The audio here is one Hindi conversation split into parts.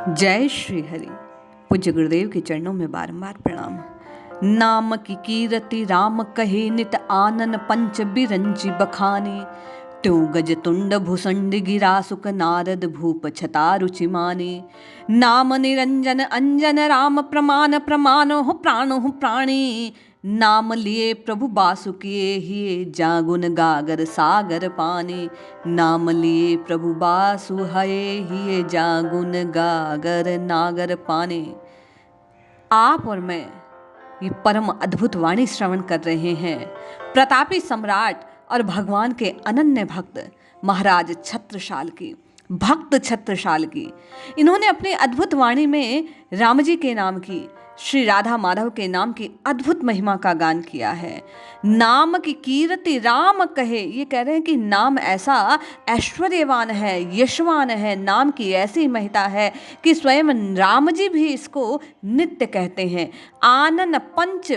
जय श्री हरि। पूज्य गुरुदेव के चरणों में बारंबार प्रणाम। नाम की कीरति राम कहे नित आनन पंच बिरंजी बखाने। त्यों गज तुंड भूसंड गिरा सुख नारद भूप छता रुचि माने। नाम निरंजन अंजन राम प्रमाण प्रमाण हो प्राण हो प्राणी। नाम लिए प्रभु बासुकिए ही जागुन गागर सागर पानी। नाम लिए प्रभु बासु हये ही जागुन गागर नागर पाने। आप और मैं ये परम अद्भुत वाणी श्रवण कर रहे हैं। प्रतापी सम्राट और भगवान के अनन्य भक्त महाराज छत्रसाल की, भक्त छत्रसाल की। इन्होंने अपनी अद्भुत वाणी में राम जी के नाम की, श्री राधा माधव के नाम की अद्भुत महिमा का गान किया है। नाम की कीर्ति राम कहे, ये कह रहे हैं कि नाम ऐसा ऐश्वर्यवान है, यशवान है, नाम की ऐसी महत्ता है कि स्वयं राम जी भी इसको नित्य कहते हैं। आनन पंच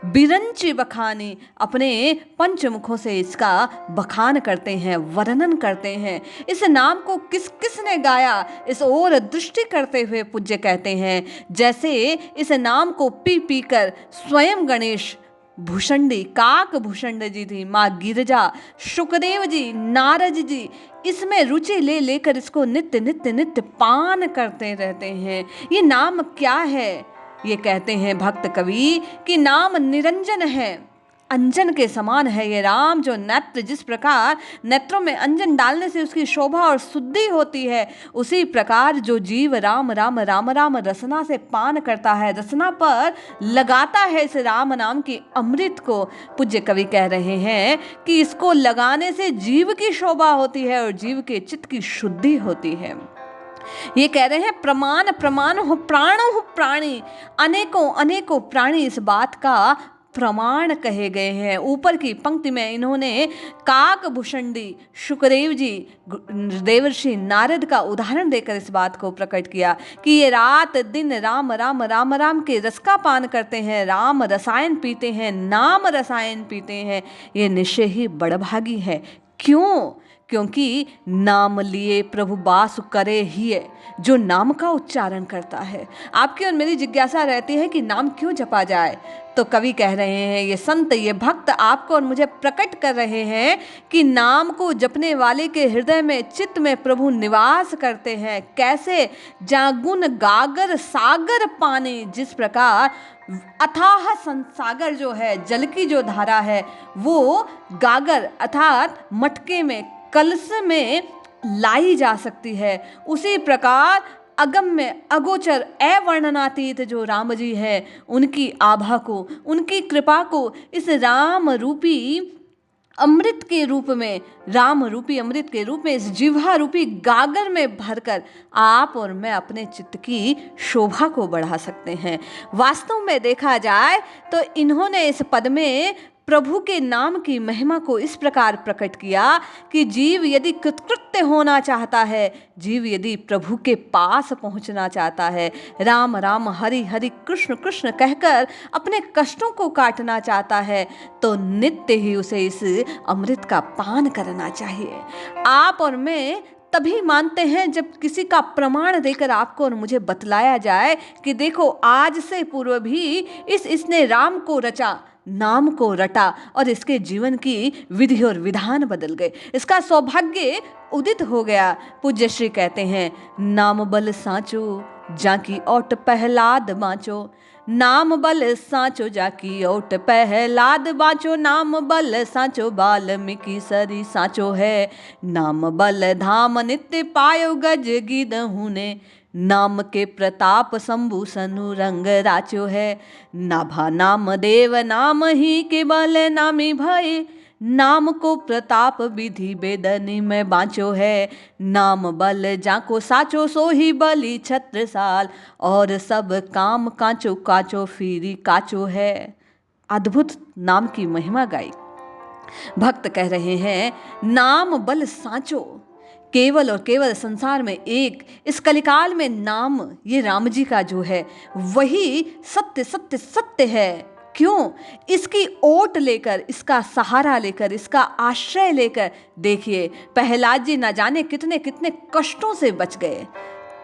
बिरंची बखानी, अपने पंचमुखों से इसका बखान करते हैं, वर्णन करते हैं। इस नाम को किस किस ने गाया, इस ओर दृष्टि करते हुए पूज्य कहते हैं, जैसे इस नाम को पी पी कर स्वयं गणेश भूषंडी, काक भूषंड जी थी, माँ गिरजा, शुकदेव जी, नारद जी इसमें रुचि ले लेकर इसको नित्य नित्य नित्य पान करते रहते हैं। ये नाम क्या है? ये कहते हैं भक्त कवि कि नाम निरंजन है, अंजन के समान है ये राम। जो नेत्र, जिस प्रकार नेत्रों में अंजन डालने से उसकी शोभा और शुद्धि होती है, उसी प्रकार जो जीव राम राम राम राम रसना से पान करता है, रसना पर लगाता है इस राम नाम की अमृत को, पूज्य कवि कह रहे हैं कि इसको लगाने से जीव की शोभा होती है और जीव के चित्त की शुद्धि होती है। ये कह रहे हैं प्रमाण प्रमाण हो प्राण हो प्राणी। अनेकों अनेकों प्राणी इस बात का प्रमाण कहे गए हैं। ऊपर की पंक्ति में इन्होंने काक भूषंडी, शुकदेव जी, देवर्षि नारद का उदाहरण देकर इस बात को प्रकट किया कि ये रात दिन राम राम राम राम के रस का पान करते हैं, राम रसायन पीते हैं, नाम रसायन पीते हैं। ये निश्चय ही बड़भागी है। क्यों? क्योंकि नाम लिए प्रभु बास करे ही है, जो नाम का उच्चारण करता है। आपकी और मेरी जिज्ञासा रहती है कि नाम क्यों जपा जाए, तो कवि कह रहे हैं, ये संत, ये भक्त आपको और मुझे प्रकट कर रहे हैं कि नाम को जपने वाले के हृदय में, चित्त में प्रभु निवास करते हैं। कैसे? जागुन गागर सागर पानी। जिस प्रकार अथाह सागर जो है, जल की जो धारा है, वो गागर अर्थात मटके में, कलश में लाई जा सकती है, उसी प्रकार अगम्य अगोचर अवर्णनातीत जो राम जी है, उनकी आभा को, उनकी कृपा को इस राम रूपी अमृत के रूप में, राम रूपी अमृत के रूप में, इस जिह्वा रूपी गागर में भरकर आप और मैं अपने चित्त की शोभा को बढ़ा सकते हैं। वास्तव में देखा जाए तो इन्होंने इस पद में प्रभु के नाम की महिमा को इस प्रकार प्रकट किया कि जीव यदि कृतकृत्य होना चाहता है, जीव यदि प्रभु के पास पहुंचना चाहता है, राम राम हरि हरि कृष्ण कृष्ण कहकर अपने कष्टों को काटना चाहता है, तो नित्य ही उसे इस अमृत का पान करना चाहिए। आप और मैं तभी मानते हैं जब किसी का प्रमाण देकर आपको और मुझे बतलाया जाए कि देखो, आज से पूर्व भी इसने राम को रचा, नाम को रटा और इसके जीवन की विधि और विधान बदल गए, इसका सौभाग्य उदित हो गया। पूज्य श्री कहते हैं, नाम बल साँचो जाकी ओट पहलाद बाँचो। नाम बल साँचो जाकी ओट पहलाद बाँचो। नाम बल साँचो बाल्मीकि सरी साँचो है। नाम बल धाम नित्य पायो गज गिदहु ने। नाम के प्रताप शंभु सनु रंग राचो है। नाभा नाम देव नाम ही केवल नामी भय। नाम को प्रताप विधि बेदनी में बाँचो है। नाम बल जाको साचो सो ही बलि छत्रसाल। और सब काम काचो काचो फिरी काचो है। अद्भुत नाम की महिमा गाई। भक्त कह रहे हैं, नाम बल साचो, केवल और केवल संसार में एक, इस कलिकाल में नाम, ये राम जी का जो है, वही सत्य सत्य सत्य है। क्यों? इसकी ओट लेकर, इसका सहारा लेकर, इसका आश्रय लेकर देखिए प्रहलाद जी न जाने कितने कितने कष्टों से बच गए।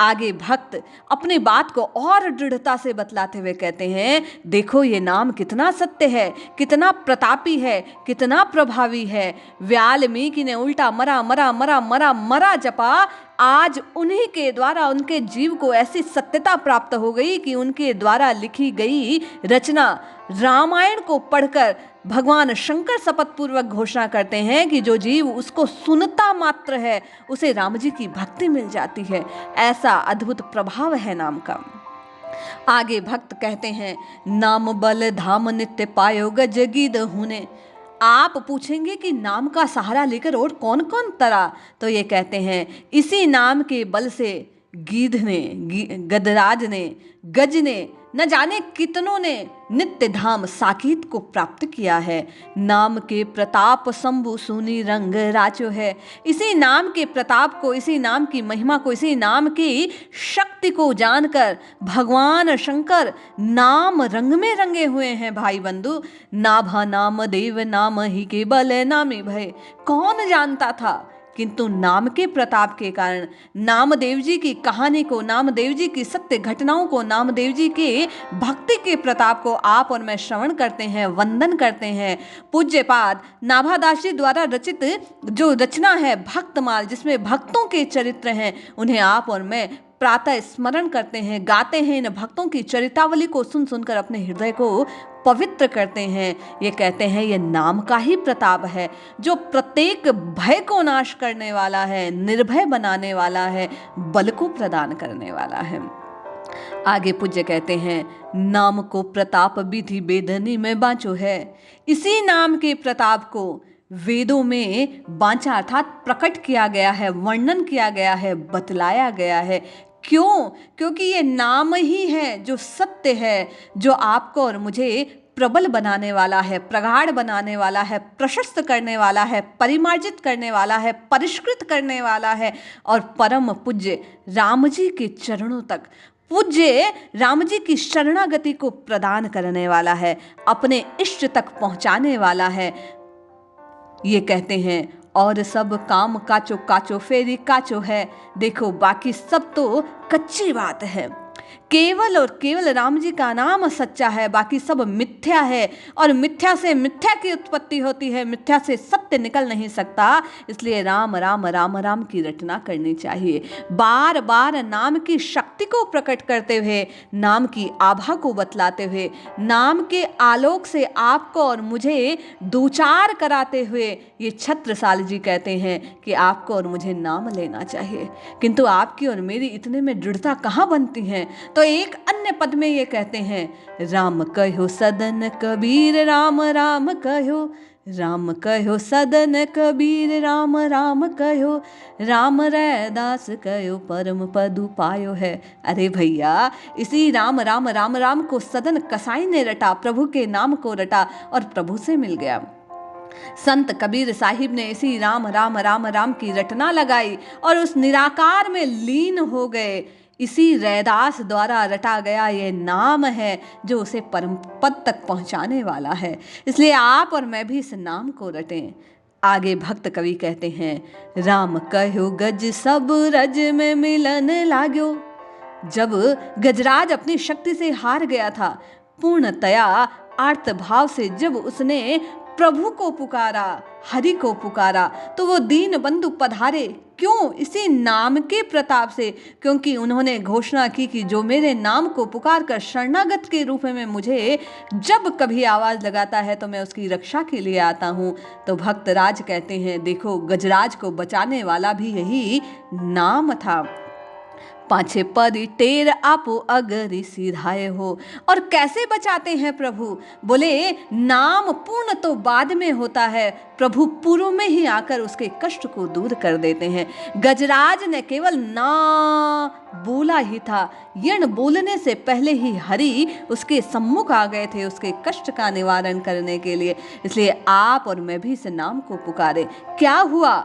आगे भक्त अपनी बात को और दृढ़ता से बतलाते हुए कहते हैं, देखो ये नाम कितना सत्य है, कितना प्रतापी है, कितना प्रभावी है। वाल्मीकि ने उल्टा मरा मरा मरा मरा मरा जपा, आज उन्हीं के द्वारा उनके जीव को ऐसी सत्यता प्राप्त हो गई कि उनके द्वारा लिखी गई रचना रामायण को पढ़कर भगवान शंकर शपथ पूर्वक घोषणा करते हैं कि जो जीव उसको सुनता मात्र है उसे राम जी की भक्ति मिल जाती है। ऐसा अद्भुत प्रभाव है नाम का। आगे भक्त कहते हैं, नाम बल धाम नित्य पायो गज गिद हुने। आप पूछेंगे कि नाम का सहारा लेकर और कौन कौन तरा, तो ये कहते हैं, इसी नाम के बल से गीध ने, गदराज ने, गज ने, न जाने कितनों ने नित्य धाम साकीत को प्राप्त किया है। नाम के प्रताप शंभु सुनी रंग राचो है। इसी नाम के प्रताप को, इसी नाम की महिमा को, इसी नाम की शक्ति को जानकर भगवान शंकर नाम रंग में रंगे हुए हैं। भाई बंधु, नाभा नाम देव नाम ही के बल नामी भय, कौन जानता था, किंतु नाम के प्रताप के कारण नामदेव जी की कहानी को, नामदेव जी की सत्य घटनाओं को, नामदेव जी के भक्ति के प्रताप को आप और मैं श्रवण करते हैं, वंदन करते हैं। पूज्यपाद नाभादास जी द्वारा रचित जो रचना है भक्तमाल, जिसमें भक्तों के चरित्र हैं, उन्हें आप और मैं प्रातः स्मरण करते हैं, गाते हैं। इन भक्तों की चरितावली को सुन सुनकर अपने हृदय को पवित्र करते हैं। ये कहते हैं ये नाम का ही प्रताप है जो प्रत्येक भय को नाश करने वाला है, निर्भय बनाने वाला है, बल को प्रदान करने वाला है। आगे पूज्य कहते हैं, नाम को प्रताप विधि बेदनी में बांचो है। इसी नाम के प्रताप को वेदों में बांचा अर्थात प्रकट किया गया है, वर्णन किया गया है, बतलाया गया है। क्यों? क्योंकि ये नाम ही है जो सत्य है, जो आपको और मुझे प्रबल बनाने वाला है, प्रगाढ़ बनाने वाला है, प्रशस्त करने वाला है, परिमार्जित करने वाला है, परिष्कृत करने वाला है और परम पूज्य राम जी के चरणों तक, पूज्य राम जी की शरणागति को प्रदान करने वाला है, अपने इष्ट तक पहुंचाने वाला है। ये कहते हैं, और सब काम काचो काचो फेरी काचो है। देखो बाकी सब तो कच्ची बात है, केवल और केवल राम जी का नाम सच्चा है, बाकी सब मिथ्या है। और मिथ्या से मिथ्या की उत्पत्ति होती है, मिथ्या से सत्य निकल नहीं सकता। इसलिए राम राम राम राम की रटना करनी चाहिए, बार बार नाम की शक्ति को प्रकट करते हुए, नाम की आभा को बतलाते हुए, नाम के आलोक से आपको और मुझे दूचार कराते हुए ये छत्रसाल जी कहते हैं कि आपको और मुझे नाम लेना चाहिए। किंतु आपकी और मेरी इतने में दृढ़ता कहाँ बनती है? तो एक अन्य पद में ये कहते हैं, राम कहो सदन कबीर राम राम कहो, राम कहो सदन कबीर राम राम कहो, राम रैदास कहो परम पदु पायो है। अरे भैया, इसी राम राम राम राम को सदन कसाई ने रटा, प्रभु के नाम को रटा और प्रभु से मिल गया। संत कबीर साहिब ने इसी राम राम राम राम की रटना लगाई और उस निराकार में लीन हो गए। इसी रैदास द्वारा रटा गया ये नाम है जो उसे परम पद तक पहुंचाने वाला है। इसलिए आप और मैं भी इस नाम को रटें। आगे भक्त कवि कहते हैं, राम कहो गज सब रज में मिलन लाग्यो। जब गजराज अपनी शक्ति से हार गया था, पूर्णतया आर्त भाव से जब उसने प्रभु को पुकारा, हरि को पुकारा, तो वो दीन बंधु पधारे। क्यों? इसी नाम के प्रताप से, क्योंकि उन्होंने घोषणा की कि जो मेरे नाम को पुकार कर शरणागत के रूप में मुझे जब कभी आवाज लगाता है तो मैं उसकी रक्षा के लिए आता हूँ। तो भक्तराज कहते हैं, देखो गजराज को बचाने वाला भी यही नाम था। पाछे परी टेर आपो अगरी सिधाए हो। और कैसे बचाते हैं प्रभु? बोले नाम पूर्ण तो बाद में होता है, प्रभु पूर्व में ही आकर उसके कष्ट को दूर कर देते हैं। गजराज ने केवल ना बोला ही था, यण बोलने से पहले ही हरि उसके सम्मुख आ गए थे उसके कष्ट का निवारण करने के लिए। इसलिए आप और मैं भी इस नाम को पुकारे। क्या हुआ?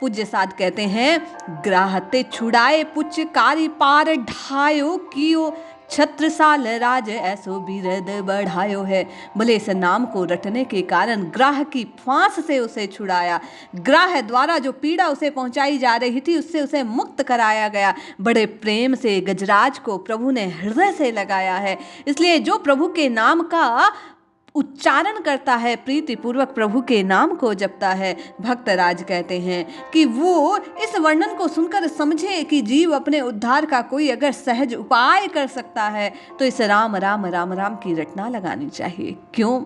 पूज्य साध कहते हैं, ग्राहते छुड़ाए पुचकारी पार ढायो कियो। छत्रसाल राज ऐसो बिरद बढ़ायो है। बोले इस नाम को रटने के कारण ग्राह की फांस से उसे छुड़ाया, ग्राह द्वारा जो पीड़ा उसे पहुंचाई जा रही थी उससे उसे मुक्त कराया गया। बड़े प्रेम से गजराज को प्रभु ने हृदय से लगाया है। इसलिए जो प्रभु के नाम का उच्चारण करता है, प्रीति पूर्वक प्रभु के नाम को जपता है, भक्तराज कहते हैं कि वो इस वर्णन को सुनकर समझे कि जीव अपने उद्धार का कोई अगर सहज उपाय कर सकता है तो इस राम राम राम राम की रटना लगानी चाहिए। क्यों?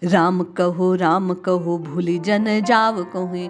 राम कहो भूली जन जाव कहे,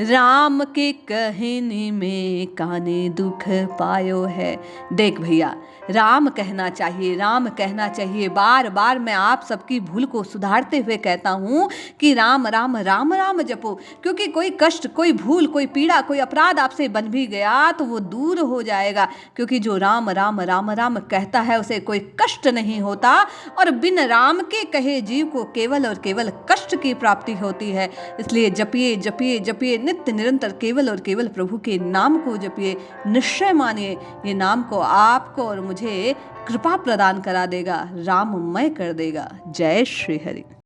राम के कहने में काने दुख पायो है। देख भैया, राम कहना चाहिए, राम कहना चाहिए। बार बार मैं आप सबकी भूल को सुधारते हुए कहता हूँ कि राम राम राम राम जपो, क्योंकि कोई कष्ट, कोई भूल, कोई पीड़ा, कोई अपराध आपसे बन भी गया तो वो दूर हो जाएगा, क्योंकि जो राम राम राम राम कहता है उसे कोई कष्ट नहीं होता। और बिन राम के कहे जीव को केवल और केवल कष्ट की प्राप्ति होती है। इसलिए जपिए जपिए जपिए, नित्य निरंतर केवल और केवल प्रभु के नाम को जपिए। निश्चय मानिए ये नाम को आपको और मुझे कृपा प्रदान करा देगा, राममय कर देगा। जय श्री हरि।